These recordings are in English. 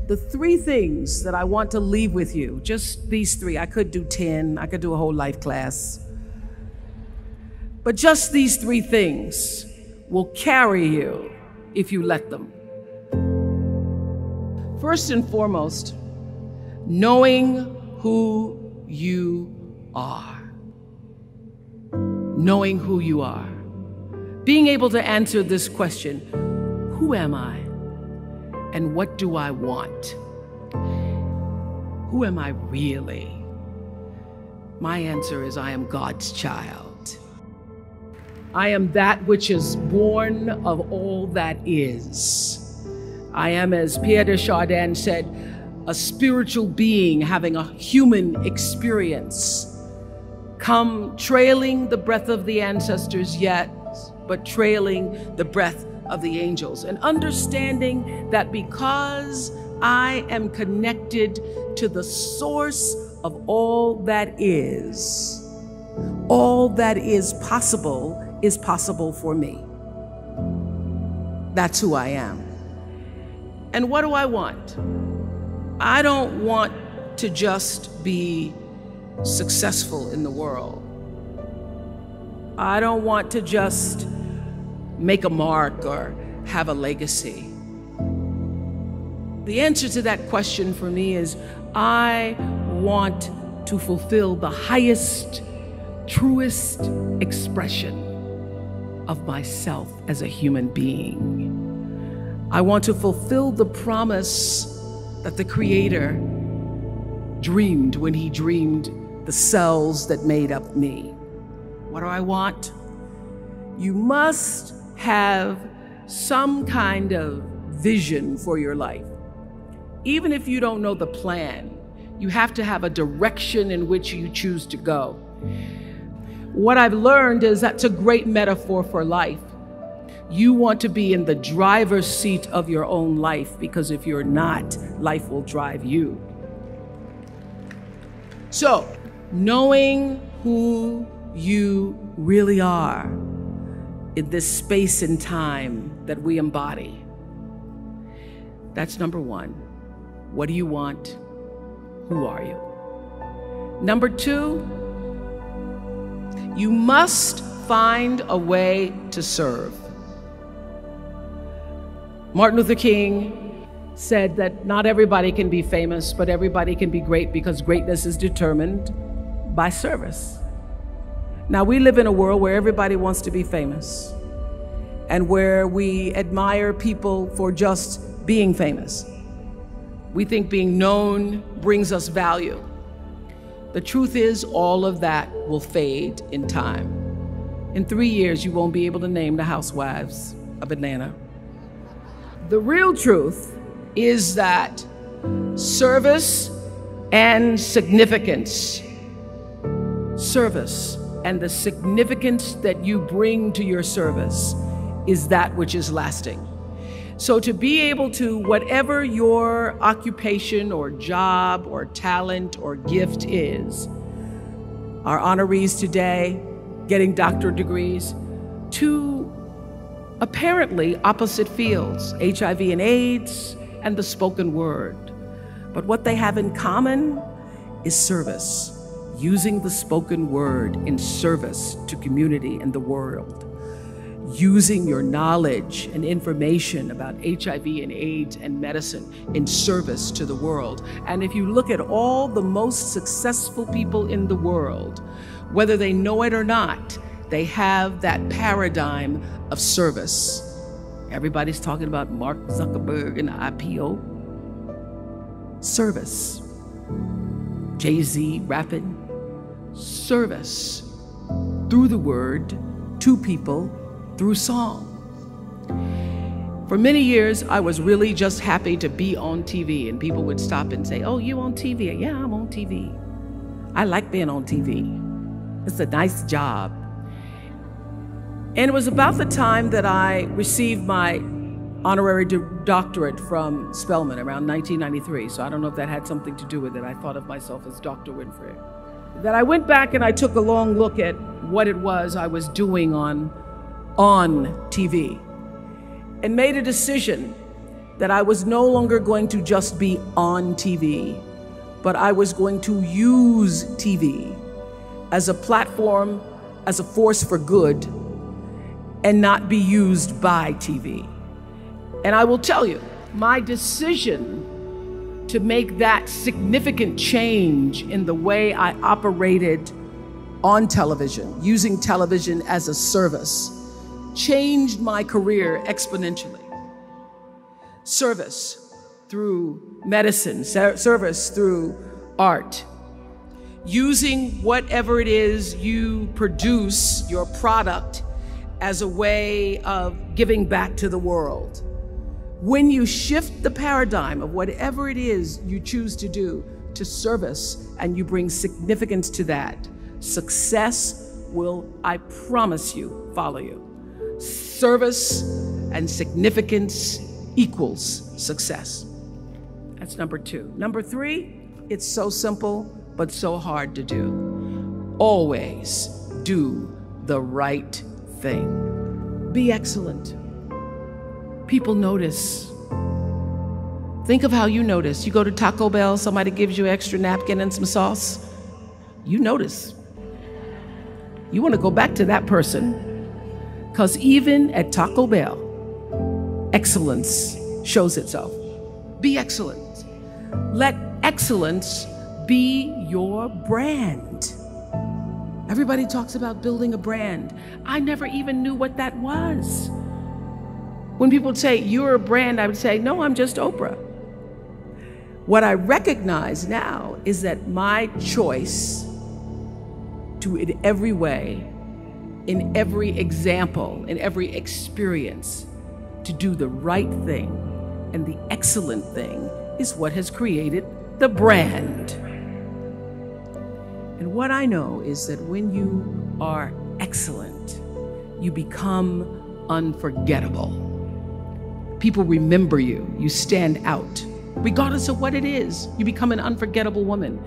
The three things that I want to leave with you, just these three. I could do 10, I could do a whole life class. But just these three things will carry you if you let them. First and foremost, knowing who you are. Knowing who you are. Being able to answer this question, who am I? And what do I want? Who am I really? My answer is I am God's child. I am that which is born of all that is. I am, as Pierre de Chardin said, a spiritual being having a human experience. Come trailing the breath of the ancestors yet, but trailing the breath of the angels, and understanding that because I am connected to the source of all that is possible for me. That's who I am. And what do I want? I don't want to just be successful in the world. I don't want to just make a mark or have a legacy. The answer to that question for me is I want to fulfill the highest, truest expression of myself as a human being. I want to fulfill the promise that the Creator dreamed when He dreamed the cells that made up me. What do I want? You must have some kind of vision for your life. Even if you don't know the plan, you have to have a direction in which you choose to go. What I've learned is that's a great metaphor for life. You want to be in the driver's seat of your own life, because if you're not, life will drive you. So, knowing who you really are in this space and time that we embody. That's number one. What do you want? Who are you? Number two, you must find a way to serve. Martin Luther King said that not everybody can be famous, but everybody can be great, because greatness is determined by service. Now, we live in a world where everybody wants to be famous and where we admire people for just being famous. We think being known brings us value. The truth is, all of that will fade in time. In 3 years, you won't be able to name the housewives a banana. The real truth is that service and significance, service and the significance that you bring to your service is that which is lasting. So to be able to, whatever your occupation or job or talent or gift is, our honorees today getting doctorate degrees, to apparently opposite fields, HIV and AIDS and the spoken word. But what they have in common is service, using the spoken word in service to community and the world. Using your knowledge and information about HIV and AIDS and medicine in service to the world. And if you look at all the most successful people in the world, whether they know it or not, they have that paradigm of service. Everybody's talking about Mark Zuckerberg and the IPO. Service. Jay-Z rapping. Service. Through the word, to people, through song. For many years, I was really just happy to be on TV, and people would stop and say, "Oh, you on TV?" "Yeah, I'm on TV. I like being on TV. It's a nice job." And it was about the time that I received my honorary doctorate from Spelman around 1993. So I don't know if that had something to do with it. I thought of myself as Dr. Winfrey. That I went back and I took a long look at what it was I was doing on TV, and made a decision that I was no longer going to just be on TV, but I was going to use TV as a platform, as a force for good, and not be used by TV. And I will tell you, my decision to make that significant change in the way I operated on television, using television as a service, changed my career exponentially. Service through medicine, service through art, using whatever it is you produce, your product, as a way of giving back to the world. When you shift the paradigm of whatever it is you choose to do to service, and you bring significance to that, success will, I promise you, follow you. Service and significance equals success. That's number 2. Number 3, it's so simple, but so hard to do. Always do the right thing. Be excellent. People notice. Think of how you notice. You go to Taco Bell, somebody gives you an extra napkin and some sauce. You notice. You want to go back to that person, because even at Taco Bell, excellence shows itself. Be excellent. Let excellence be your brand. Everybody talks about building a brand. I never even knew what that was. When people say, you're a brand, I would say, no, I'm just Oprah. What I recognize now is that my choice to, in every way, in every example, in every experience, to do the right thing and the excellent thing is what has created the brand. And what I know is that when you are excellent, you become unforgettable. People remember you. You stand out. Regardless of what it is, you become an unforgettable woman.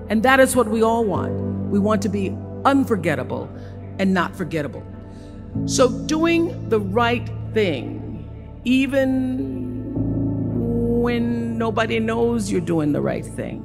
And that is what we all want. We want to be unforgettable and not forgettable. So doing the right thing, even when nobody knows you're doing the right thing,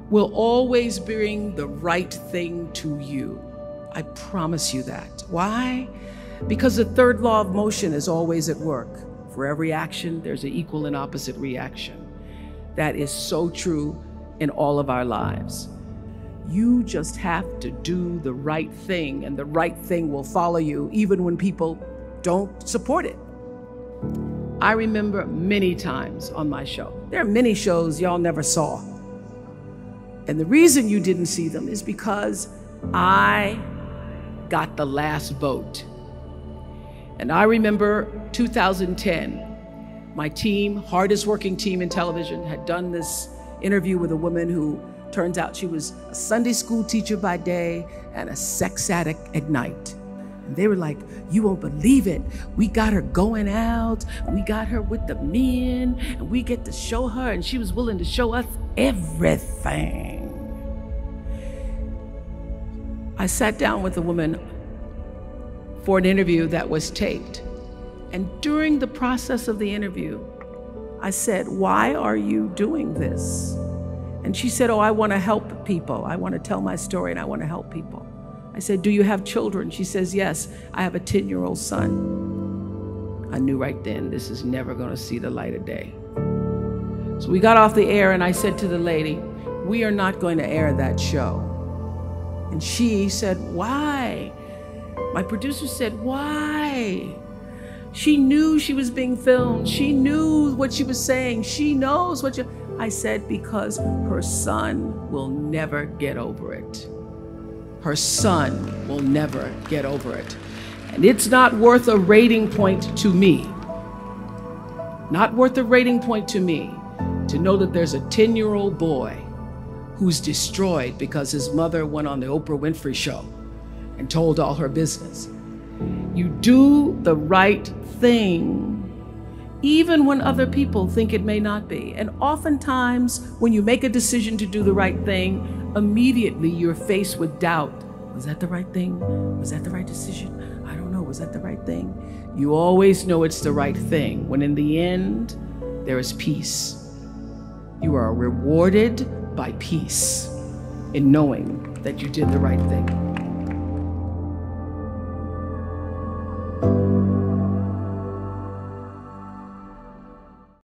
will always bring the right thing to you. I promise you that. Why? Because the third law of motion is always at work. For every action, there's an equal and opposite reaction. That is so true in all of our lives. You just have to do the right thing, and the right thing will follow you even when people don't support it. I remember many times on my show. There are many shows y'all never saw. And the reason you didn't see them is because I got the last vote. And I remember 2010, my team, hardest working team in television, had done this interview with a woman who turns out she was a Sunday school teacher by day and a sex addict at night. And they were like, you won't believe it. We got her going out. We got her with the men, and we get to show her, and she was willing to show us everything. I sat down with a woman for an interview that was taped. And during the process of the interview, I said, why are you doing this? And she said, oh, I want to help people. I want to tell my story and I want to help people. I said, do you have children? She says, yes, I have a 10-year-old son. I knew right then, this is never going to see the light of day. So we got off the air and I said to the lady, we are not going to air that show. And she said, why? My producer said, why? She knew she was being filmed. She knew what she was saying. She knows what you... I said, because her son will never get over it. Her son will never get over it. And it's not worth a rating point to me. Not worth a rating point to me to know that there's a 10-year-old boy who's destroyed because his mother went on the Oprah Winfrey show and told all her business. You do the right thing even when other people think it may not be. And oftentimes, when you make a decision to do the right thing, immediately you're faced with doubt. Was that the right thing? Was that the right decision? I don't know, was that the right thing? You always know it's the right thing, when in the end, there is peace. You are rewarded by peace in knowing that you did the right thing.